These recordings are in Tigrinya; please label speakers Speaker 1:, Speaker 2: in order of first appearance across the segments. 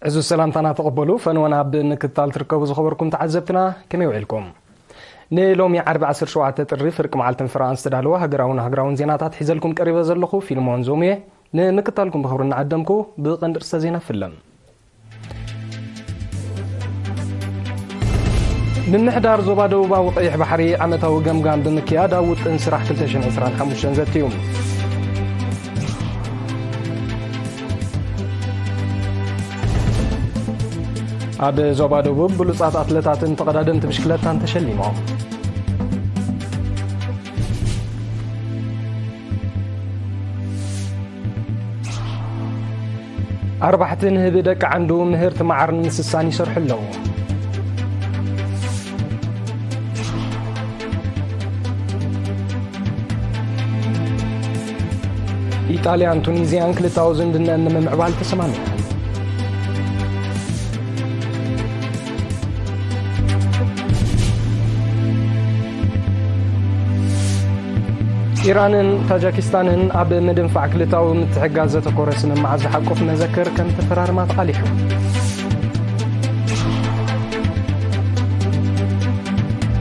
Speaker 1: عزو السلام تانا تقبلوا فنوانا بنكتال تركبوا زخبركم تعذبتنا كما يوعلكم نلومي 14 شوعة تطري فرق معلتن فرانس تدالوا هقراون زيناتات حيزلكم قريبا زلخو فيلم منظومه نكتالكم بخبرنا عدمكو بقندر سزينه فيلم نمحدار زوبا دوبا وطيح بحري عمتاو قمقام بمكيادا وتنسرح 2025 زتيوم أب زوبا دوبا بلوصات أتلتاتن تقدادن تبشكلتان تشليمهم أربحتن هبدك عنده مهرت معرن نسساني شرح اللو إيطاليان تونيزيان كلتاوزن دنا أنما معبال تسمعني إيران تاجيكستان أب مدنفع كلتاو متحجازة كورسن مع زحقوف مذكر كم تفرار ما تقاليحو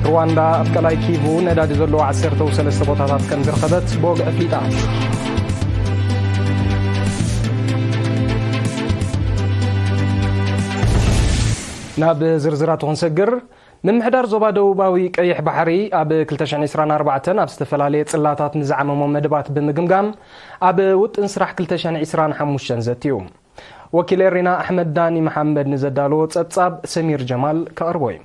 Speaker 1: رواندا أبكالاي كيفو نداد زلو عسيرتو وسلسة بوتاتات كم زرخبت بوغ أفليتا ناب زرزرات ونسجر نمحدار زوبا دوباوي قيح بحري اب 2024 اب استفلاليه صلاتات نزعمم مدبات بمغمغام اب وطن سراح 2025 زتيوم وكيل رينا احمد داني محمد نزدالو صصاب سمير جمال كاربوي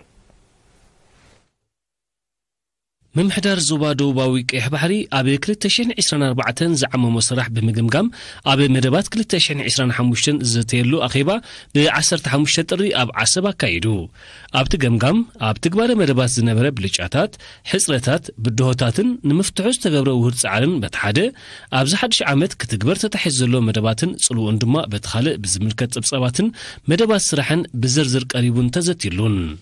Speaker 2: ممحدار زوبا دوباوي قيح بحري اب 2024 زعمم مسرح بمغمغام اب مدبات 2025 زتيلو اخيبا ب 15 طري اب عسبا كايدو اب تغمغام اب تغبار مدبات زنبره بلጫታት حصرታት بدهوتاتن نمفتحوس تغبرو وهد صعرن بتحده اب زحدش عمت كتغبر تتحزلو مدباتن صلو اندما بتخاله بزملكت صبصباتن مدبات سرحن بزرزر قريبون تزتيلون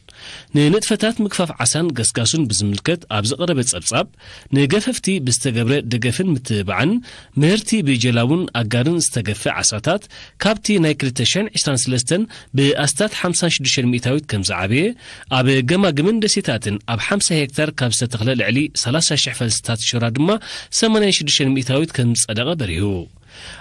Speaker 2: ننطفتات مكفاف عسان قسقاسون بزملكت اب زقربت صبصاب نغففتي بستغبره دغفن متبعن مهرتي بجلاون اغارن استغفع عساتات كابتي نايكريتشن 23 باستات 56 ميتاويت كمزعبي اب جماجمن دسيتاتن اب 50 هكتار كابسه تخلل علي 30 شح فلستات شرادما 86 ميتاويت كمصدقه بريو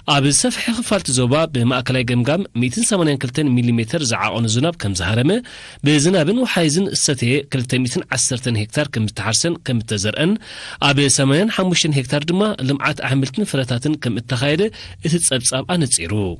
Speaker 2: اب سفح خفالت زوبا بماكلاي جمجام 282 ملم زعاقون زناب كم زهرمه بزنابن وحايزن الستي 210 هكتار كم تحرسن كم تزرئن اب 85 هكتار دما لمعات احملتن فرتاتن كم تخايده اتتصبصاب انصيرو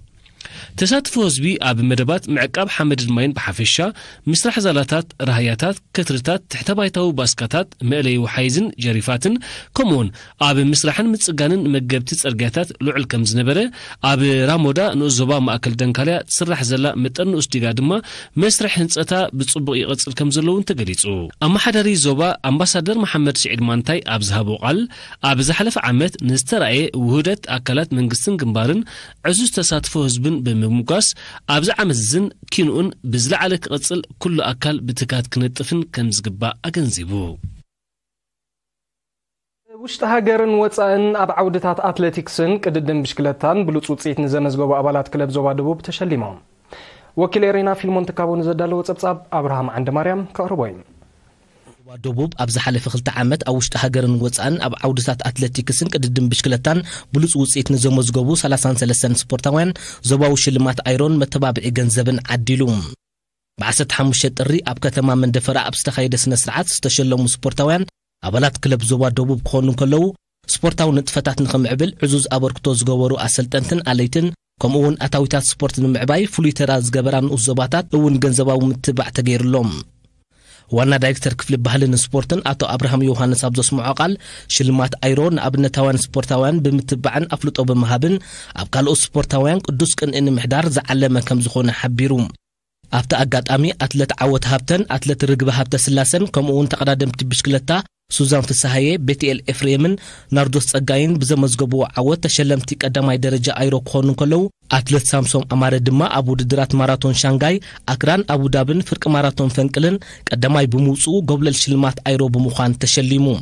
Speaker 2: تساتفو حزبي اب مدبات معقاب حمد الماين بحفشا مسرح زلاتات رهياتات كترتات تحتبايتو باسكاتات ملي وحايزن جريفاتن كومون اب مسرحن متصغانن مغبتي صرغاتات لعل كم زنبره اب رامودا نوزوبا ماكل دنكاليا تصرح زلا مطن اسديغا دما مسرح هنصتا بصبو يقصل كم زلون تغليصو اما حدري زوبا امباسادر محمد سعيد مانتاي اب زهبو قال اب زحلف عمت نسترأي وهدت اكلات منغستن جنبارن عزوز تساتفو حزب بمقاس ابز عمزن كينون بزلعلك قصل كل اكل بتكات كنطفن كمزغبا اغنزيبو
Speaker 1: وشت هاجرن وصان اب عودتات اتلتيكسن قددن بشكلتان بلوص وصيت نزمزغبو ابالات كلب زوبا دبوب تشليمهم وكيل رينا في المنتكابون زدالو صبصاب ابراهام عند مريم كاربوي
Speaker 3: دوبوب ابز حلف خلت عمت او وشت هاجرن وصان اب عودتات اتلتيكسن قددن بشكلتان بلوص وصيت نزمزغبو 33 سبورتاوያን زوباو شلمات ايرون متبابعي ገንዘብን عديلوم بعثت حموش طري اب كتما من دفرا اب استخايده سنه سرعات استشلمو سبورتاوያን አባላት ክለብ ዞባ ደቡብ ኮኑ ከለው ስፖርታው ንጥፈታት ንኸምዕብል ዕዙዝ አበርክቶ ዝገበሩ አሰልጠንትን አለይትን ከምኡውን አታዊታት ስፖርት ንምዕባይ ፍሉይተራ ዝገበራን ኡዞባታት እውን ገንዘባው ምትባዕ ተገይርሎም ዋና ዳይሬክተር ክፍል ባህልን ስፖርትን አቶ አብርሃም ዮሐንስ አብዞስ ሙዓቃል ሽልማት አይሮን አብነታውያን ስፖርታውያን ብምትባዕን አፍልጦ በመሃብን አብ ካልኦት ስፖርታውያን ቅዱስ ቅንእን ምሕዳር ዘዓለመ ከም ዝኾነ ሓቢሩ ኣብታ አጋጣሚ አትሌት ዓወት ሃብተን አትሌት ርግበ ሃብተ ስላሰን ከምኡውን ተቀዳደምቲ ብሽክለታ سوزان فساهيه BTL افريمن ناردوس صغاين بزمزغبو عوت تشلمتي قدماي درجه ايرو كونن كلو اتلت سامسون اماره دما ابو ددرات ماراثون شانغاي اكران ابو دابن فرق ماراثون فنقلن قدماي بموصو غبلل شلمات ايرو بمخان تشليمو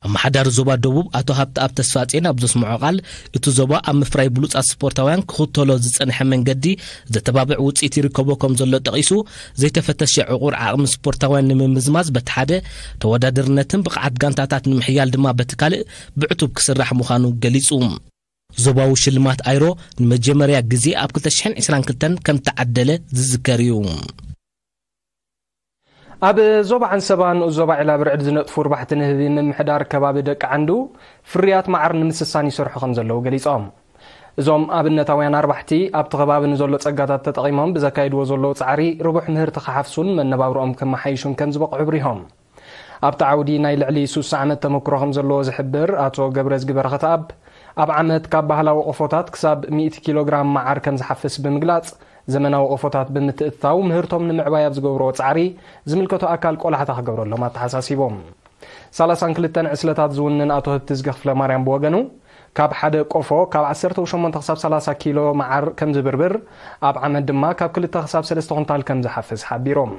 Speaker 3: أمحدار زوبا دوبوب أتو هبت أب تسفاتين أبزوس معقال إتو زوبا أم فراي بلوس أسبورتاوان كخطولو زيسان حمن قدي زي تبابع وطئتي ركوبوكم زلو تغيسو زي تفتش عقور عقم سبورتاوان نمي مزماز بتحادة توادادرنتن بقعد قانتاتات نمحيال دما بتكالي بعتو بكسرح مخانو قليسوم زوباو شلمات ايرو نمجمريا غزي اب 2022 كم تعدله زذكريوم
Speaker 1: اب زوبا عن سبان زوبا على برعد زنطفو ربحت نهبي ممحدار كباب دق عنده فريات معر نمسساني سرحو خمزلو غليصوم زوم ابنتاوያን አርባሕቲ ኣብ ተኸባብን ዘሎ ጸጋታት ተጠቂሞም ብዘካይድዎ ዘሎ ጻዕሪ ርቡሕ ምህርቲ ከሓፍሱን መነባብሮኦም ከመሓይሹን ከም ዝበቕዑ ብሪሆም ኣብ ተዓውዲ ናይ ልዕሊ 3 ዓመት ተመክሮ ከም ዘለዎ ዝሕብር ኣቶ ገብረ ዝግበረኸት ኣብ ዓመት ካብ ባህላዊ ቆፎታት ክሳብ 100 ኪሎግራም ማዓር ከም ዝሓፍስ ብምግላጽ ዘመናዊ ቆፎታት ብምትእታው ምህርቶም ንምዕባይ ኣብ ዝገብርዎ ጻዕሪ ዝምልከቶ ኣካል ቆላሕታ ክገብረሎም ኣተሓሳሲቦም 32 ዕስለታት ዝውንን ኣቶ ህትዝ ገፍለ ማርያም ብወገኑ ካብ ሓደ ቆፎ ካብ 18 ክሳብ 30 ኪሎ ማዓር ከም ዝብርብር ኣብ ዓመት ድማ ካብ 2 ክሳብ 3 ኩንታል ከም ዝሓፍስ ሓቢሮም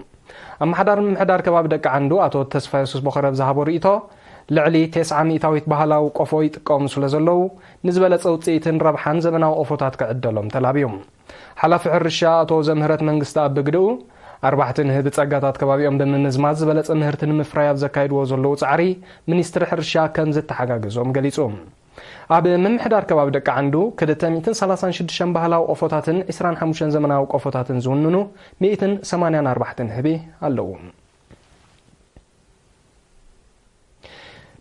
Speaker 1: ምሕዳር ከባቢ ደቂ ዓንዱ ኣቶ ተስፋይ ሱስ በኸረብ ዝሃቦ ርእቶ ልዕሊ 900 ባህላዊ ቆፎ ይጥቀሙ ስለ ዘለው ንዝበለጸ ውጽኢትን ረብሓን ዘመናዊ ቆፎታት ክዕደሎም ተላብዮም ሓላፊ ሕርሻ ኣቶ ዘምህረት መንግስቲ ኣብ ብግድኡ ኣርባዕተ ንህብ ጸጋታት ከባቢኦም ብምዝማዝ ዝበለጸ ምህርቲ ንምፍራይ ኣብ ዘካይድዎ ዘለው ጻዕሪ ሚኒስትሪ ሕርሻ ከም ዝተሓጋገዞም ገሊጾም ኣብ ምምሕዳር ከባቢ ደቂ ዓንዱ ከ236 ባህላዊ ቆፎታትን 25 ዘመናዊ ቆፎታትን ዝውንኑ 184 ንህቢ ኣለዉ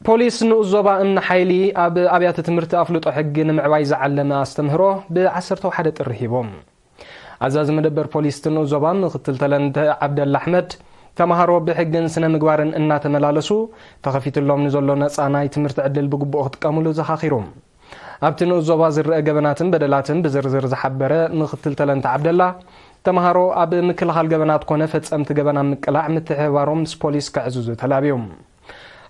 Speaker 1: ፖሊስ ንኡዞባ እምነ ሓይሊ ኣብ ኣብያተ ትምህርቲ ኣፍልጦ ሕጊ ንምዕባይ ዝዓለመ ኣስተምህሮ ብ11 ጥሪ ሂቦም ኣዛዚ መደበር ፖሊስ ንኡዞባ ምክትል ተለንተ ዓብደላ ኣሕመድ ተማሃሮ ብሕግን ስነ ምግባርን እናተመላለሱ ተኸፊትሎም ንዘሎ ነፃ ናይ ትምህርቲ ዕድል ብግቡእ ክትቀምሉ ዘኻኺሮም ኣብቲ ንኡዞባ ዝርአ ገበናትን በደላትን ብዝርዝር ዝሓበረ ምክትል ተለንተ ዓብደላ ተማሃሮ ኣብ ምክልኻል ገበናት ኮነ ፈጸምቲ ገበና ምቅላዕ ምትሕባሮም ምስ ፖሊስ ክዕዝዙ ተላብዮም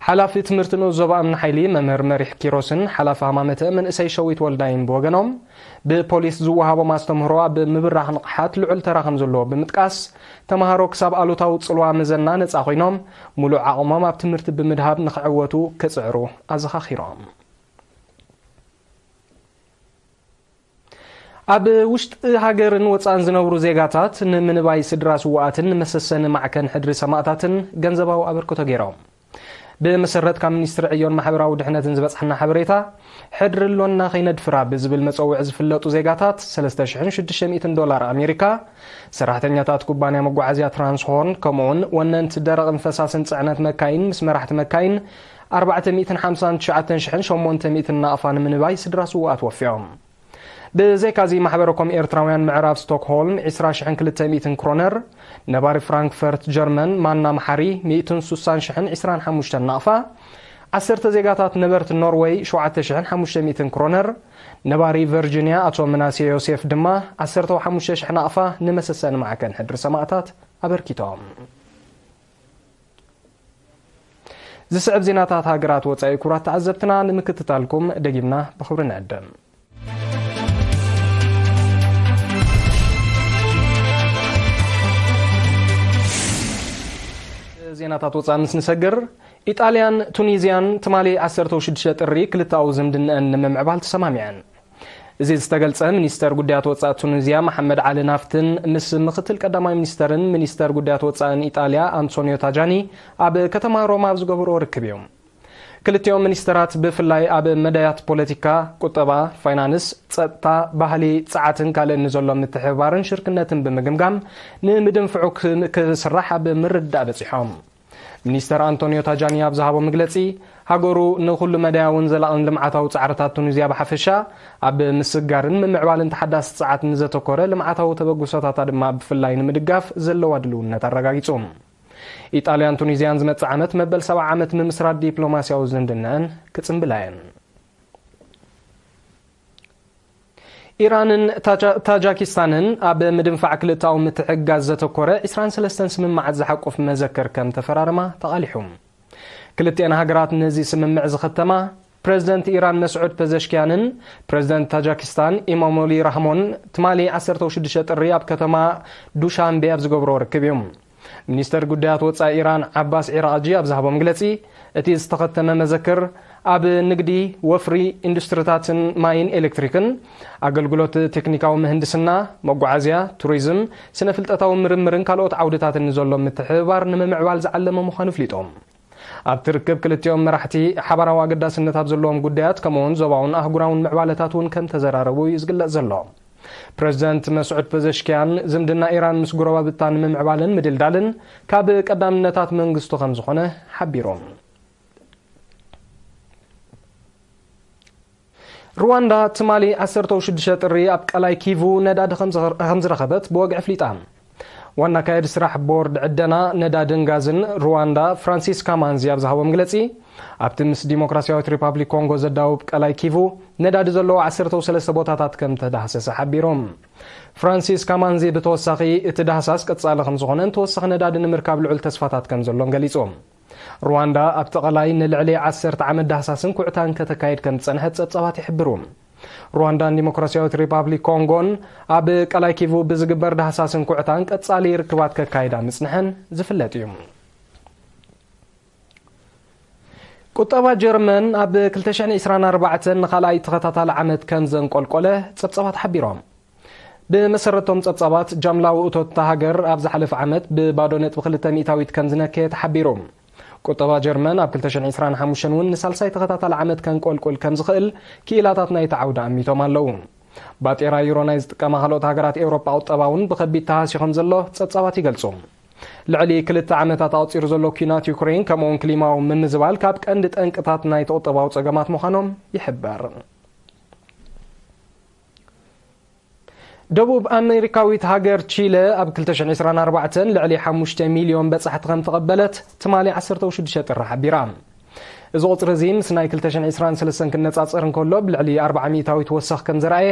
Speaker 1: ሓላፊ ትምህርቲ ንኡዞባ እምነ ሓይሊ መምህር መሪሕ ኪሮስን ሓላፊ ሃማመተ መንእሰይ ሸዊት ወልዳይን ብወገኖም ብፖሊስ ዝወሃቦም ኣስተምህሮ ኣብ ምብራኽ ንቕሓት ልዑል ተራ ከም ዘለዎ ብምጥቃስ ተማሃሮ ክሳብ ኣሉታዊ ጽልዋ ምዘና ነፃ ኮይኖም ሙሉእ ዓቕሞም ኣብ ትምህርቲ ብምድሃብ ንኽዕወቱ ክጽዕሩ ኣዘኻኺሮም ኣብ ውሽጢ ሃገርን ወፃን ዝነብሩ ዜጋታት ንምንባይ ስድራ ስዋኣትን መሰሰኒ ማዕከን ሕድሪ ሰማዕታትን ገንዘባዊ ኣበርክቶ ገይሮም بمسرت كم منستر عيون محبرة ودحنة زبصحنا حبريتا حدر لنا خيند فرا بزبل مصوع زفلطو زيغاتات 3600 دولار أمريكا سراحتنياتات كوبانيا مغوعزيا ترانسهورن كمون وننت درغ انفساسن صعنات مكاين مسمرحت مكاين 459 نافان من باي سدراسو اتوفيهم بزيكازي محبركم إيرتراويان معراب ستوكهولم 2,200 كرونر نباري فرانكفورت جرمن مانا محاري 165 نافا 10 زيغاتات نبرت النروي 7,500 كرونر نباري فيرجينيا أتو مناسي يوسف دما 15 نافا نمسسان معكن حدر سماعتات أبركيتهم زسعب زيناتات هاقرات وطاي كرات تعزبتنا نمكتتالكم دقيمنا بخبرنا عدم زيناتات وطان نسنسجر إيطاليان تونيزيان تمالي 16 ጥሪ ክልታው ዝምድናን ንምዕባል ተሰማሚዐን እዚ ዝተገልጸ ሚኒስተር ጉዳያት ወጻኢ ቱኒዝያ መሐመድ ዓሊ ናፍትን ምስ ምክትል ቀዳማይ ሚኒስተርን ሚኒስተር ጉዳያት ወጻኢን ኢጣልያ አንቶኒዮ ታጃኒ ኣብ ከተማ ሮማ ዝገብሩ ርክብ እዮም ክልቲኦም ሚኒስተራት ብፍላይ ኣብ መዳያት ፖለቲካ ቁጠባ ፋይናንስ ጸጥታ ባህሊ ጻዓትን ካልእ ንዘሎ ምትሕብባርን ሽርክነትን ብምግምጋም ንምድንፍዑ ክስራሕ ኣብ ምርዳእ በጺሖም ሚኒስተር አንቶኒዮ ታጃኒ ኣብ ዝሃቦ መግለጺ ሃገሩ ንኹሉ መዳያውን ዘላቕን ልምዓታዊ ጻዕርታት ቱኒዝያ ብሓፈሻ ኣብ ምስጋርን ምምዕባልን ተሓዳስ ጻዓት ንዘተኮረ ልምዓታዊ ተበግሶታት ድማ ብፍላይ ንምድጋፍ ዘለዋ ድልውነት ኣረጋጊጹ ኢጣልያን ቱኒዝያን ዝመጽእ ዓመት መበል 70 ዓመት ምምስራት ዲፕሎማስያዊ ዝምድናን ክጽምብላየን ኢራንን ታጃኪስታንን ኣብ ምድንፋዕ ክልታው ምትሕጋዝ ዘተኮረ 23 ስምምዓት ዝሓቁፍ መዘከር ከም ተፈራረማ ተቓሊሑም ክልቲአን ሃገራት ነዚ ስምምዕ ዝኸተማ ፕሬዝደንት ኢራን መስዑድ ፐዘሽኪያንን ፕሬዝደንት ታጃኪስታን ኢማሞሊ ራህሞን ትማሊ 16 ጥሪ ኣብ ከተማ ዱሻንቤ ኣብ ዝገብሮ ርክብ እዮም ሚኒስተር ጉዳያት ወጻኢ ኢራን ዓባስ ኢራጂ ኣብ ዝሃቦ መግለጺ እቲ ዝተኸተመ መዘክር ኣብ ንግዲ ወፍሪ ኢንዱስትሪታትን ማይን ኤሌክትሪክን ኣገልግሎት ቴክኒካዊ ምህንድስና መጓዓዝያ ቱሪዝም ስነ ፍልጠታዊ ምርምርን ካልኦት ዓውድታትን ዘሎ ምትሕብባር ንምምዕባል ዝዓለመ ምዃኑ ፍሊጦም ኣብ ትርክብ ክልቲኦም መራሕቲ ሓባራዊ ኣገዳስነታት ዘለዎም ጉዳያት ከምኡውን ዞባውን ኣህጉራውን ምዕባለታት እውን ከም ተዘራረቡ ይዝግለጽ ዘሎ ፕሬዚደንት መስዑድ ፔዘሽኪያን ዝምድና ኢራን ምስ ጎረባብታ ንምምዕባልን ምድልዳልን ካብ ቀዳምነታት መንግስቱ ከም ዝኾነ ሓቢሮም ሩዋንዳ ትማሊ 16 ጥሪ ኣብ ቀላይ ኪቩ ነዳዲ ከም ዝረኸበት ብወግዒ ፍሊጣ ዋና ካየድ ስራሕ ቦርድ ዕደና ነዳድን ጋዝን ሩዋንዳ ፍራንሲስ ካማንዚ ኣብ ዝሃቦ መግለጺ ኣብቲ ምስ ዲሞክራሲያዊት ሪፓብሊክ ኮንጎ ዘዳውብ ቀላይ ኪቩ ነዳዲ ዘለዎ 13 ቦታታት ከም ተዳህሰሰ ሓቢሮም ፍራንሲስ ካማንዚ ብተወሳኺ እቲ ዳህሳስ ቀጻሊ ከም ዝኾነን ተወሳኺ ነዳዲ ንምርካብ ልዑል ተስፋታት ከም ዘሎም ገሊጾም ሩዋንዳ ኣብቲ ቀላይ ንልዕሊ 10 ዓመት ዳህሳስን ኩዕታን ከተካይድ ከም ዝጸንሐት ጸብጻባት ይሕብሩ ሩዋንዳን ዲሞክራሲያዊት ሪፓብሊክ ኮንጎን ኣብ ቀላይ ኪቩ ብዝግበር ዳህሳስን ኩዕታን ቀጻሊ ርክባት ከካይዳ ምጽንሐን ዝፍለጥ እዩ ቁጠባ ጀርመን ኣብ 2024 ንኻልኣይ ተኸታታሊ ዓመት ከም ዘንቆልቆለ ጸብጻባት ሓቢሮም ብመሰረቶም ጸብጻባት ጃምላዊ እቶት ሃገር ኣብ ዝሓለፈ ዓመት ብባዶ ነጥቢ 2 ሚእታዊት ከም ዝነከየ ተሓቢሮም ቁጠባ ጀርመን ኣብ 2025 እውን ንሳልሳይ ተኸታታሊ ዓመት ከንቆልቁል ከም ዝኽእል ክኢላታት ናይ ተዓውዳ ኣሚቶም ኣለዉ ባጤራ ዩሮ ናይ ዝጥቀማ ካልኦት ሃገራት ኤውሮጳ ቁጠባ እውን ብከቢድ ተሃሲኾም ዘሎ ጸብጻባት ይገልጹ ልዕሊ 2 ዓመታት ኣውፂሩ ዘሎ ኩናት ዩክሬን ከምኡውን ክሊማዊ ምምዝባል ካብ ቀንዲ ጠንቅታት ናይ ተቁጠባዊ ጸገማት ምዃኖም ይሕበር ደቡብ ኣሜሪካዊት ሃገር ቺለ ኣብ 2024 ልዕሊ 5 ሚልዮን በጻሕቲ ከም ተቐበለት ትማሊ 16 ጥሪ ሓቢራ እዚ ቁጽሪ እዚ ምስ ናይ 2023 ክነጻጸር እንከሎ ብልዕሊ 400 ተወሳኺ ከም ዝረኣየ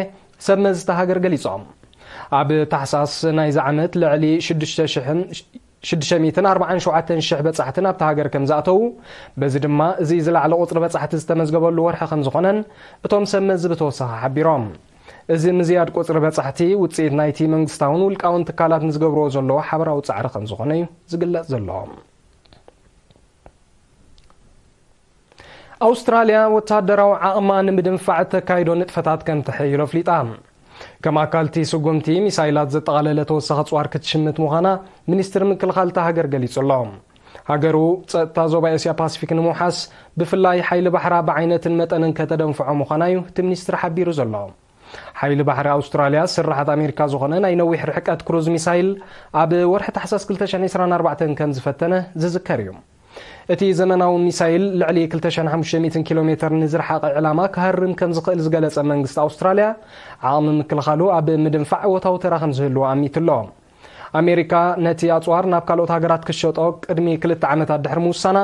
Speaker 1: ሰብ መዝታ ሃገር ገሊጾም ኣብ ታሕሳስ ናይዚ ዓመት ልዕሊ 647,000 በጻሕትን ኣብቲ ሃገር ከም ዝኣተው በዚ ድማ እዚ ዝለዓለ ቁጽሪ በጻሕቲ ዝተመዝገበሉ ወርሒ ከም ዝኾነን እቶም ሰብ መዝ ብተወሳኺ ሓቢሮም እዚ ምዝያድ ቁጽሪ በጻሕቲ ውጽኢት ናይቲ መንግስታውን ውልቃውን ትካላት ንዝገብርዎ ዘለዎ ሓበራዊ ጻዕሪ ከም ዝኾነ እዩ ዝግለጽ ዘሎ ኣውስትራልያ ወተሃደራዊ ዓቕማ ንምድንፋዕ ተካይዶ ንጥፈታት ከም ተሐይሎ ፍሊጣ ከም ኣካልቲ ስጉምቲ ሚሳይላት ዘጠቓለለ ተወሳኺ ጽዋር ክትሽምት ምዃና ሚኒስትር ምክልኻል እታ ሃገር ገሊጹ ኣሎ ሃገሩ ጸጥታ ዞባ እስያ ፓሲፊክ ንምውሓስ ብፍላይ ሓይሊ ባሕራ ብዓይነትን መጠንን ከተደንፍዖ ምዃና እዩ እቲ ሚኒስትር ሓቢሩ ዘሎ ሓይሊ ባሕሪ ኣውስትራልያ ስራሓት ኣሜሪካ ዝኾነ ናይ ነዊሕ ርሕቀት ክሩዝ ሚሳይል ኣብ ወርሒ ታሕሳስ 2024 ከም ዝፈተነ ዝዝከር እዩ እቲ ዘመናዊ ሚሳይል ልዕሊ 2500 ኪሎ ሜትር ንዝረሓቐ ዕላማ ክሃርም ከም ዝኽእል ዝገለጸ መንግስቲ ኣውስትራልያ ዓቕሚ ምክልኻሉ ኣብ ምድንፋዕ ወታዊ ተራ ከም ዝህልዎ ኣሚቱ ኣሎ ኣሜሪካ ነቲ ኣጽዋር ናብ ካልኦት ሃገራት ክሸጦ ቅድሚ 2 ዓመታት ድሕሪ ምውሳና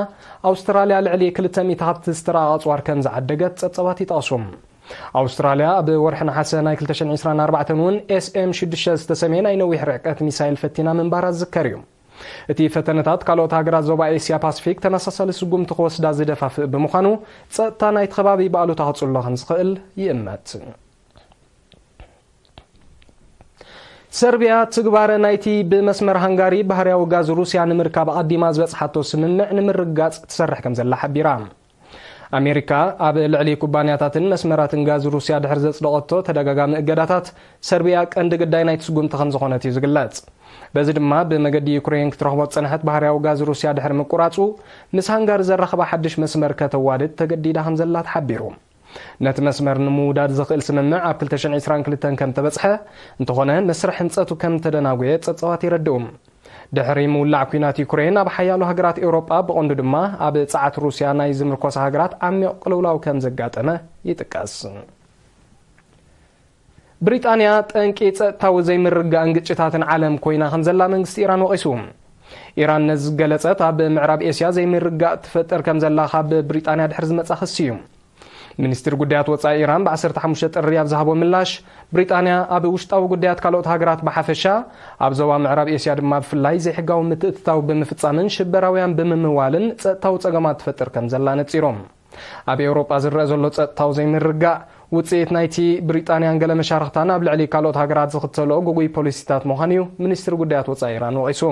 Speaker 1: ኣውስትራልያ ልዕሊ 200 ሃብቲ ዝተራቐ ኣጽዋር ከም ዝዓደገት ጸብጻባት ይጠቕሱ ኣውስትራልያ ኣብ ወርሒ ነሓሰ ናይ 2024 እውን SM-6 ዝተሰመየ ናይ ነዊሕ ርሕቀት ሚሳይል ፈቲና ምንባራ ዝዝከር እዩ እቲ ፈተነታት ካልኦት ሃገራት ዞባ ኤስያ ፓሲፊክ ተመሳሳሊ ስጉምቲ ክወስዳ ዝደፋፍእ ብምዃኑ ጸጥታ ናይቲ ከባቢ ብኣሉታ ክጽሎ ከም ዝኽእል ይእመት ሰርቢያ ትግባረ ናይቲ ብመስመር ሃንጋሪ ባህርያዊ ጋዝ ሩስያ ንምርካብ ኣዲማ ዝበጽሓቶ ስምምዕ ንምርጋጽ ትሰርሕ ከም ዘላ ሓቢራ ኣሜሪካ ኣብ ልዕሊ ኩባንያታትን መስመራትን ጋዝ ሩስያ ድሕሪ ዘጽደቐቶ ተደጋጋሚ እገዳታት ሰርቢያ ቀንዲ ግዳይ ናይቲ ስጉምቲ ከም ዝኾነት እዩ ዝግለጽ በዚ ድማ ብመገዲ ዩክሬን ክትረኽቦ ጸንሐት ባህርያዊ ጋዝ ሩስያ ድሕሪ ምቁራጹ ምስ ሃንጋሪ ዘራኸባ ሓድሽ መስመር ከተዋድድ ተገዲዳ ከም ዘላ ተሓቢሩ ነቲ መስመር ንምውዳድ ዝኽእል ስምምዕ ኣብ 2022 ከም ተበጽሐ እንተኾነ መስርሕ ህንጸቱ ከም ተደናጉየ ጸብጻባት ይረድኡ ድሕሪ ምውላዕ ኩናት ዩክሬን ኣብ ሓያሎ ሃገራት ኤውሮጳ ብቐንዱ ድማ ኣብ ጸዓት ሩስያ ናይ ዝምርኮሳ ሃገራት ዓሚቕ ቅልውላው ከም ዘጋጠመ ይጥቀስ ብሪጣንያ ጠንቂ ጸጥታዊ ዘይምርጋእን ግጭታትን ዓለም ኮይና ከም ዘላ መንግስቲ ኢራን ወቒሱ ኢራን ነዚ ገለጸት ኣብ ምዕራብ ኤስያ ዘይምርጋእ ትፈጥር ከም ዘላ ካብ ብሪጣንያ ድሕሪ ዝመጻ ክሲ እዩ ሚኒስትር ጉዳያት ወጻኢ ኢራን ብ15 ጥሪ ኣብ ዝሃቦ ምላሽ ብሪጣንያ ኣብ ውሽጣዊ ጉዳያት ካልኦት ሃገራት ብሓፈሻ ኣብ ዞባ ምዕራብ ኤስያ ድማ ብፍላይ ዘይሕጋዊ ምትእትታው ብምፍጻምን ሽበራውያን ብምምዋልን ጸጥታዊ ጸገማት ትፈጥር ከም ዘላ ነጺሮም ኣብ ኤውሮጳ ዝረአ ዘሎ ጸጥታዊ ዘይምርጋእ ውጽኢት ናይቲ ብሪጣንያን ገለ መሻርክታን ኣብ ልዕሊ ካልኦት ሃገራት ዝኽተሎ ጉጉይ ፖሊሲታት ምዃኑ እዩ ሚኒስትር ጉዳያት ወጻኢ ኢራን ወቒሱ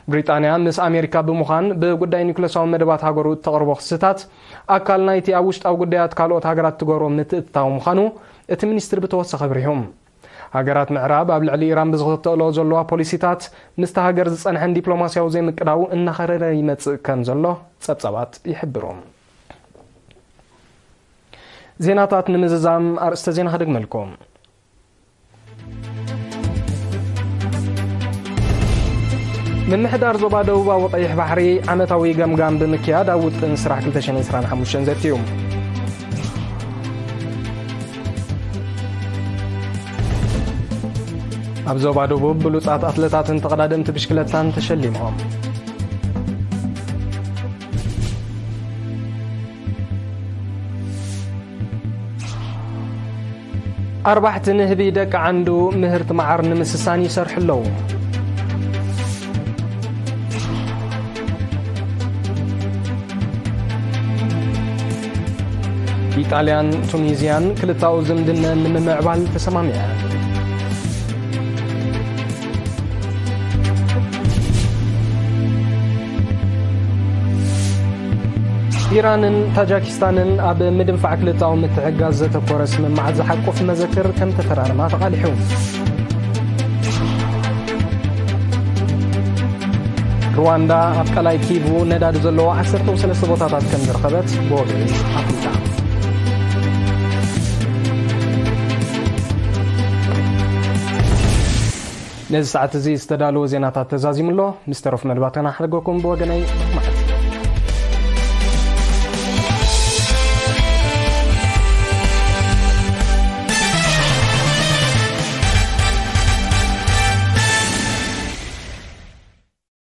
Speaker 1: بريطانيا مس أمريكا بمخان بقداي نيكلاساو مدبات هاغورو تقربو خصتات أكال نايتي أوشت أو قدايات كالوت هاغرات تقورو متتاو مخانو ات منستر بتوسخ بريهم هاغرات معراب قبل على إيران بزغتقلو زلوا بوليسيتات مستهاجر زصنحن دبلوماسياو زي مقداو إن خرر يمص كان زلو صبصبات يحبروم زيناتات نمززام أرست زين خدملكم من محدار زوبا دوبا وطيح بحري عمتاوي قمقام بمكياد أو تنسرح كلتشان يسران حموشن زيتيوم أب زوبا دوبا بلوطات أطلتات انتقدادم تبشكلتان تشليمهم أربعة نهبي دك عنده مهرت معر نمسساني سرح اللو إيطاليان تونيزيان كلتاو زمدن من معبال تسمامية إيران تاجيكستان أب مدنفع كلتاو متعجاز تكورس من معز حقه في مذاكر كم تفرار ما تقالحهم رواندا أبقلاي كيفو نداد زلو 10 3 بوتاتات كم درخبت بوغي أفريقيا نز ساعة زي استدالو زيناتات تزازيم الله مستروف مدباتنا حلقوكم بوغني